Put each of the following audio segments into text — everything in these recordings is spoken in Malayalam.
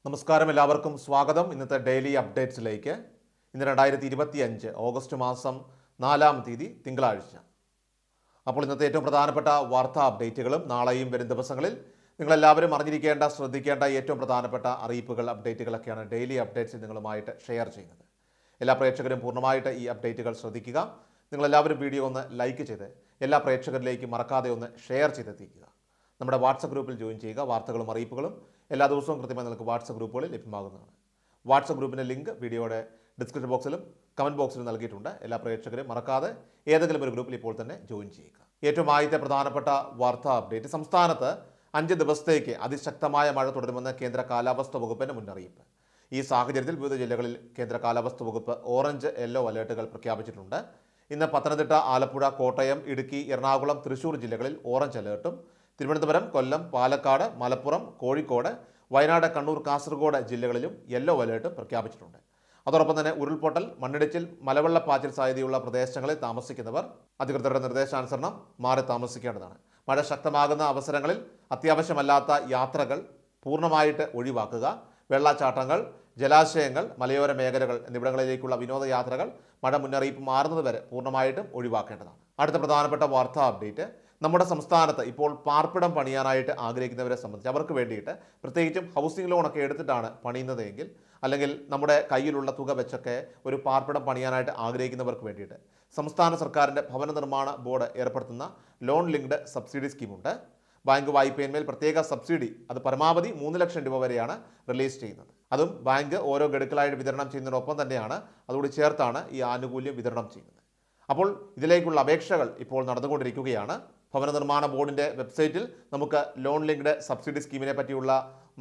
നമസ്കാരം, എല്ലാവർക്കും സ്വാഗതം. ഇന്നത്തെ ഡെയിലി അപ്ഡേറ്റ്സിലേക്ക്. ഇന്ന് 2025 ഓഗസ്റ്റ് മാസം 4-ാം തീയതി തിങ്കളാഴ്ച. അപ്പോൾ ഇന്നത്തെ ഏറ്റവും പ്രധാനപ്പെട്ട വാർത്താ അപ്ഡേറ്റുകളും നാളെയും വരും ദിവസങ്ങളിൽ നിങ്ങളെല്ലാവരും അറിഞ്ഞിരിക്കേണ്ട, ശ്രദ്ധിക്കേണ്ട ഏറ്റവും പ്രധാനപ്പെട്ട അറിയിപ്പുകൾ, അപ്ഡേറ്റുകളൊക്കെയാണ് ഡെയിലി അപ്ഡേറ്റ്സിൽ നിങ്ങളുമായിട്ട് ഷെയർ ചെയ്യുന്നത്. എല്ലാ പ്രേക്ഷകരും പൂർണ്ണമായിട്ട് ഈ അപ്ഡേറ്റുകൾ ശ്രദ്ധിക്കുക. നിങ്ങളെല്ലാവരും വീഡിയോ ഒന്ന് ലൈക്ക് ചെയ്ത് എല്ലാ പ്രേക്ഷകരിലേക്കും മറക്കാതെ ഒന്ന് ഷെയർ ചെയ്തെത്തിക്കുക. നമ്മുടെ വാട്സപ്പ് ഗ്രൂപ്പിൽ ജോയിൻ ചെയ്യുക. വാർത്തകളും അറിയിപ്പുകളും എല്ലാ ദിവസവും കൃത്യമായി നിങ്ങൾക്ക് വാട്സപ്പ് ഗ്രൂപ്പുകളിൽ ലഭ്യമാകുന്നതാണ്. വാട്സപ്പ് ഗ്രൂപ്പിൻ്റെ ലിങ്ക് വീഡിയോയുടെ ഡിസ്ക്രിപ്ഷൻ ബോക്സിലും കമൻറ്റ് ബോക്സിലും നൽകിയിട്ടുണ്ട്. എല്ലാ പ്രേക്ഷകരും മറക്കാതെ ഏതെങ്കിലും ഒരു ഗ്രൂപ്പിൽ ഇപ്പോൾ തന്നെ ജോയിൻ ചെയ്യുക. ഏറ്റവും ആദ്യത്തെ പ്രധാനപ്പെട്ട വാർത്താ അപ്ഡേറ്റ്. സംസ്ഥാനത്ത് 5 ദിവസത്തേക്ക് അതിശക്തമായ മഴ തുടരുമെന്ന് കേന്ദ്ര കാലാവസ്ഥാ വകുപ്പിൻ്റെ മുന്നറിയിപ്പ്. ഈ സാഹചര്യത്തിൽ വിവിധ ജില്ലകളിൽ കേന്ദ്ര കാലാവസ്ഥാ വകുപ്പ് ഓറഞ്ച്, യെല്ലോ അലേർട്ടുകൾ പ്രഖ്യാപിച്ചിട്ടുണ്ട്. ഇന്ന് പത്തനംതിട്ട, ആലപ്പുഴ, കോട്ടയം, ഇടുക്കി, എറണാകുളം, തൃശൂർ ജില്ലകളിൽ ഓറഞ്ച് അലേർട്ടും, തിരുവനന്തപുരം, കൊല്ലം, പാലക്കാട്, മലപ്പുറം, കോഴിക്കോട്, വയനാട്, കണ്ണൂർ, കാസർഗോഡ് ജില്ലകളിലും യെല്ലോ അലേർട്ടും പ്രഖ്യാപിച്ചിട്ടുണ്ട്. അതോടൊപ്പം തന്നെ ഉരുൾപൊട്ടൽ, മണ്ണിടിച്ചിൽ, മലവെള്ളപ്പാച്ചിൽ സാധ്യതയുള്ള പ്രദേശങ്ങളിൽ താമസിക്കുന്നവർ അധികൃതരുടെ നിർദ്ദേശാനുസരണം മാറി താമസിക്കേണ്ടതാണ്. മഴ ശക്തമാകുന്ന അവസരങ്ങളിൽ അത്യാവശ്യമല്ലാത്ത യാത്രകൾ പൂർണ്ണമായിട്ട് ഒഴിവാക്കുക. വെള്ളച്ചാട്ടങ്ങൾ, ജലാശയങ്ങൾ, മലയോര മേഖലകൾ എന്നിവിടങ്ങളിലേക്കുള്ള വിനോദയാത്രകൾ മഴ മുന്നറിയിപ്പ് മാറുന്നതുവരെ പൂർണ്ണമായിട്ടും ഒഴിവാക്കേണ്ടതാണ്. അടുത്ത പ്രധാനപ്പെട്ട വാർത്താ അപ്ഡേറ്റ്. നമ്മുടെ സംസ്ഥാനത്ത് ഇപ്പോൾ പാർപ്പിടം പണിയാനായിട്ട് ആഗ്രഹിക്കുന്നവരെ സംബന്ധിച്ച് അവർക്ക് വേണ്ടിയിട്ട് പ്രത്യേകിച്ചും ഹൗസിംഗ് ലോണൊക്കെ എടുത്തിട്ടാണ് പണിയുന്നതെങ്കിൽ, അല്ലെങ്കിൽ നമ്മുടെ കയ്യിലുള്ള തുക വെച്ചൊക്കെ ഒരു പാർപ്പിടം പണിയാനായിട്ട് ആഗ്രഹിക്കുന്നവർക്ക് വേണ്ടിയിട്ട് സംസ്ഥാന സർക്കാരിൻ്റെ ഭവന നിർമ്മാണ ബോർഡ് ഏർപ്പെടുത്തുന്ന ലോൺ ലിങ്ക്ഡ് സബ്സിഡി സ്കീമുണ്ട്. ബാങ്ക് വായ്പയിന്മേൽ പ്രത്യേക സബ്സിഡി, അത് പരമാവധി 3 ലക്ഷം രൂപ വരെയാണ് റിലീസ് ചെയ്യുന്നത്. അതും ബാങ്ക് ഓരോ ഗഡുക്കളായിട്ട് വിതരണം ചെയ്യുന്നതിനൊപ്പം തന്നെയാണ്, അതുകൂടി ചേർത്താണ് ഈ ആനുകൂല്യം വിതരണം ചെയ്യുന്നത്. അപ്പോൾ ഇതിലേക്കുള്ള അപേക്ഷകൾ ഇപ്പോൾ നടന്നുകൊണ്ടിരിക്കുകയാണ്. ഭവന നിർമ്മാണ ബോർഡിൻ്റെ വെബ്സൈറ്റിൽ നമുക്ക് ലോൺ ലിങ്ക്ഡ് സബ്സിഡി സ്കീമിനെ പറ്റിയുള്ള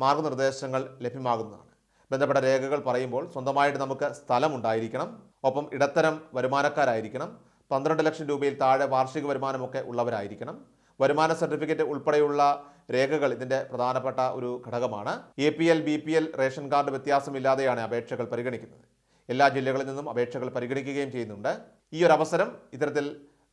മാർഗ്ഗനിർദ്ദേശങ്ങൾ ലഭ്യമാകുന്നതാണ്. ബന്ധപ്പെട്ട രേഖകൾ പറയുമ്പോൾ സ്വന്തമായിട്ട് നമുക്ക് സ്ഥലം ഉണ്ടായിരിക്കണം, ഒപ്പം ഇടത്തരം വരുമാനക്കാരായിരിക്കണം, 12 ലക്ഷം രൂപയിൽ താഴെ വാർഷിക വരുമാനമൊക്കെ ഉള്ളവരായിരിക്കണം. വരുമാന സർട്ടിഫിക്കറ്റ് ഉൾപ്പെടെയുള്ള രേഖകൾ ഇതിൻ്റെ പ്രധാനപ്പെട്ട ഒരു ഘടകമാണ്. APL, BPL, റേഷൻ കാർഡ് വ്യത്യാസമില്ലാതെയാണ് അപേക്ഷകൾ പരിഗണിക്കുന്നത്. എല്ലാ ജില്ലകളിൽ നിന്നും അപേക്ഷകൾ പരിഗണിക്കുകയും ചെയ്യുന്നുണ്ട്. ഈ ഒരു അവസരം ഇത്തരത്തിൽ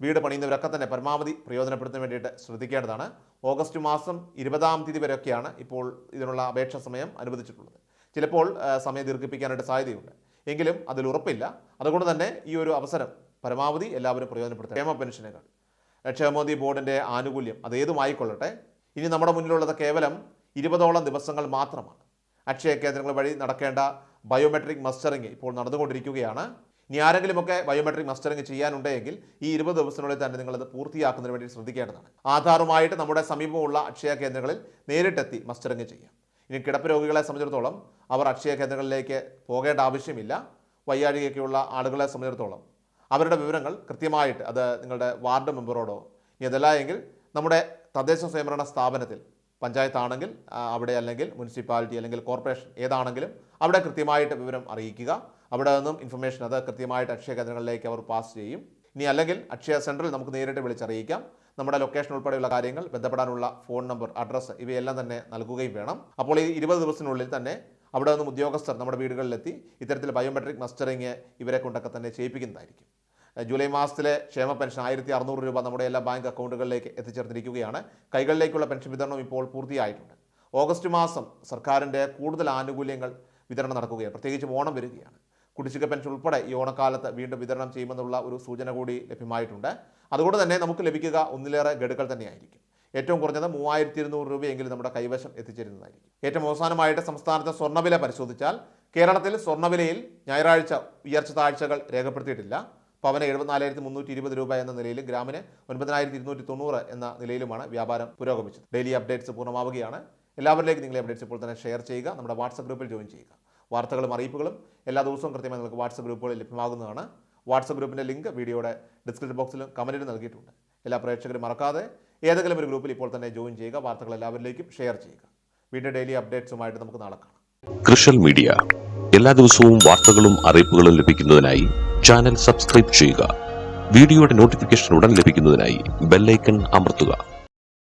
വീട് പണിയുന്നവരൊക്കെ തന്നെ പരമാവധി പ്രയോജനപ്പെടുത്താൻ വേണ്ടിയിട്ട് ശ്രദ്ധിക്കേണ്ടതാണ്. ഓഗസ്റ്റ് മാസം 20-ാം തീയതി വരെയൊക്കെയാണ് ഇപ്പോൾ ഇതിനുള്ള അപേക്ഷാ സമയം അനുവദിച്ചിട്ടുള്ളത്. ചിലപ്പോൾ സമയം ദീർഘിപ്പിക്കാനായിട്ട് സാധ്യതയുണ്ട്, എങ്കിലും അതിൽ ഉറപ്പില്ല. അതുകൊണ്ട് തന്നെ ഈ ഒരു അവസരം പരമാവധി എല്ലാവരും പ്രയോജനപ്പെടുത്തുക. ക്ഷേമ പെൻഷനുകൾ, ക്ഷേമനിധി ബോർഡിൻ്റെ ആനുകൂല്യം അതേതുമായിക്കൊള്ളട്ടെ, ഇനി നമ്മുടെ മുന്നിലുള്ളത് കേവലം 20ഓളം ദിവസങ്ങൾ മാത്രമാണ്. അക്ഷയ കേന്ദ്രങ്ങൾ വഴി നടക്കേണ്ട ബയോമെട്രിക് മസ്റ്ററിംഗ് ഇപ്പോൾ നടന്നുകൊണ്ടിരിക്കുകയാണ്. ഇനി ആരെങ്കിലുമൊക്കെ ബയോമെട്രിക് മസ്റ്ററിംഗ് ചെയ്യാനുണ്ടെങ്കിൽ ഈ 20 ദിവസത്തിനുള്ളിൽ തന്നെ നിങ്ങളത് പൂർത്തിയാക്കുന്നതിന് വേണ്ടി ശ്രദ്ധിക്കേണ്ടതാണ്. ആധാറുമായിട്ട് നമ്മുടെ സമീപമുള്ള അക്ഷയ കേന്ദ്രങ്ങളിൽ നേരിട്ടെത്തി മസ്റ്ററിംഗ് ചെയ്യാം. ഇനി കിടപ്പ് രോഗികളെ സംബന്ധിച്ചിടത്തോളം അവർ അക്ഷയ കേന്ദ്രങ്ങളിലേക്ക് പോകേണ്ട ആവശ്യമില്ല. വയ്യാഴികയൊക്കെയുള്ള ആളുകളെ സംബന്ധിച്ചിടത്തോളം അവരുടെ വിവരങ്ങൾ കൃത്യമായിട്ട് അത് നിങ്ങളുടെ വാർഡ് മെമ്പറോടോ, ഇനി അതല്ല എങ്കിൽ നമ്മുടെ തദ്ദേശ സ്വയംഭരണ സ്ഥാപനത്തിൽ, പഞ്ചായത്താണെങ്കിൽ അവിടെ, അല്ലെങ്കിൽ മുനിസിപ്പാലിറ്റി, അല്ലെങ്കിൽ കോർപ്പറേഷൻ ഏതാണെങ്കിലും അവിടെ കൃത്യമായിട്ട് വിവരം അറിയിക്കുക. അവിടെ നിന്നും ഇൻഫർമേഷൻ അത് കൃത്യമായിട്ട് അക്ഷയ കേന്ദ്രങ്ങളിലേക്ക് അവർ പാസ് ചെയ്യും. ഇനി അല്ലെങ്കിൽ അക്ഷയ സെൻറ്ററിൽ നമുക്ക് നേരിട്ട് വിളിച്ചറിയിക്കാം. നമ്മുടെ ലൊക്കേഷൻ ഉൾപ്പെടെയുള്ള കാര്യങ്ങൾ, ബന്ധപ്പെടാനുള്ള ഫോൺ നമ്പർ, അഡ്രസ്സ് ഇവയെല്ലാം തന്നെ നൽകുകയും വേണം. അപ്പോൾ ഈ 20 ദിവസത്തിനുള്ളിൽ തന്നെ അവിടെ നിന്നും ഉദ്യോഗസ്ഥർ നമ്മുടെ വീടുകളിലെത്തി ഇത്തരത്തിൽ ബയോമെട്രിക് മസ്റ്ററിങ് ഇവരെ കൊണ്ടൊക്കെ തന്നെ ചെയ്യിപ്പിക്കുന്നതായിരിക്കും. ജൂലൈ മാസത്തിലെ ക്ഷേമ പെൻഷൻ 1600 രൂപ നമ്മുടെ എല്ലാ ബാങ്ക് അക്കൗണ്ടുകളിലേക്ക് എത്തിച്ചേർന്നിരിക്കുകയാണ്. കൈകളിലേക്കുള്ള പെൻഷൻ വിതരണം ഇപ്പോൾ പൂർത്തിയായിട്ടുണ്ട്. ഓഗസ്റ്റ് മാസം സർക്കാരിൻ്റെ കൂടുതൽ ആനുകൂല്യങ്ങൾ വിതരണം നടക്കുകയാണ്. പ്രത്യേകിച്ച് ഓണം വരികയാണ്. കുടിശ്ശിക പെൻഷൻ ഉൾപ്പെടെ ഈ ഓണക്കാലത്ത് വീണ്ടും വിതരണം ചെയ്യുമെന്നുള്ള ഒരു സൂചന കൂടി ലഭ്യമായിട്ടുണ്ട്. അതുകൊണ്ട് തന്നെ നമുക്ക് ലഭിക്കുക ഒന്നിലേറെ ഗഡുക്കൾ തന്നെയായിരിക്കും. ഏറ്റവും കുറഞ്ഞത് 3200 രൂപയെങ്കിലും നമ്മുടെ കൈവശം എത്തിച്ചേരുന്നതായിരിക്കും. ഏറ്റവും അവസാനമായിട്ട് സംസ്ഥാനത്തെ സ്വർണ്ണവില പരിശോധിച്ചാൽ കേരളത്തിൽ സ്വർണ്ണവിലയിൽ ഞായറാഴ്ച ഉയർച്ച താഴ്ചകൾ രേഖപ്പെടുത്തിയിട്ടില്ല. പവന് 74,320 രൂപ എന്ന നിലയിലും ഗ്രാമിന് 9290 എന്ന നിലയിലുമാണ് വ്യാപാരം പുരോഗമിച്ചത്. ഡെയിലി അപ്ഡേറ്റ്സ് പൂർണ്ണമാവുകയാണ്. എല്ലാവരിലേക്കും നിങ്ങളെ അപ്ഡേറ്റ്സ് ഇപ്പോൾ തന്നെ ഷെയർ ചെയ്യുക. നമ്മുടെ വാട്സപ്പ് ഗ്രൂപ്പിൽ ജോയിൻ ചെയ്യുക. വാർത്തകളും അറിയിപ്പുകളും എല്ലാ ദിവസവും കൃത്യമായി നിങ്ങൾക്ക് വാട്സപ്പ് ഗ്രൂപ്പുകളിൽ ലഭ്യമാകുന്നതാണ്. വാട്സപ്പ് ഗ്രൂപ്പിൻ്റെ ലിങ്ക് വീഡിയോയുടെ ഡിസ്ക്രിപ്ഷൻ ബോക്സിലും കമൻറ്റിലും നൽകിയിട്ടുണ്ട്. എല്ലാ പ്രേക്ഷകരും മറക്കാതെ ഏതെങ്കിലും ഒരു ഗ്രൂപ്പിൽ ഇപ്പോൾ തന്നെ ജോയിൻ ചെയ്യുക. വാർത്തകൾ എല്ലാവരിലേക്കും ഷെയർ ചെയ്യുക. വീണ്ടും ഡെയിലി അപ്ഡേറ്റ്സുമായിട്ട് നമുക്ക് നാളെ കാണാം. കൃഷൽ മീഡിയ എല്ലാ ദിവസവും വാർത്തകളും അറിയിപ്പുകളും ലഭിക്കുന്നതിനായി ചാനൽ സബ്സ്ക്രൈബ് ചെയ്യുക. വീഡിയോയുടെ നോട്ടിഫിക്കേഷൻ ഉടൻ ലഭിക്കുന്നതിനായി ബെല്ലൈക്കൺ അമർത്തുക.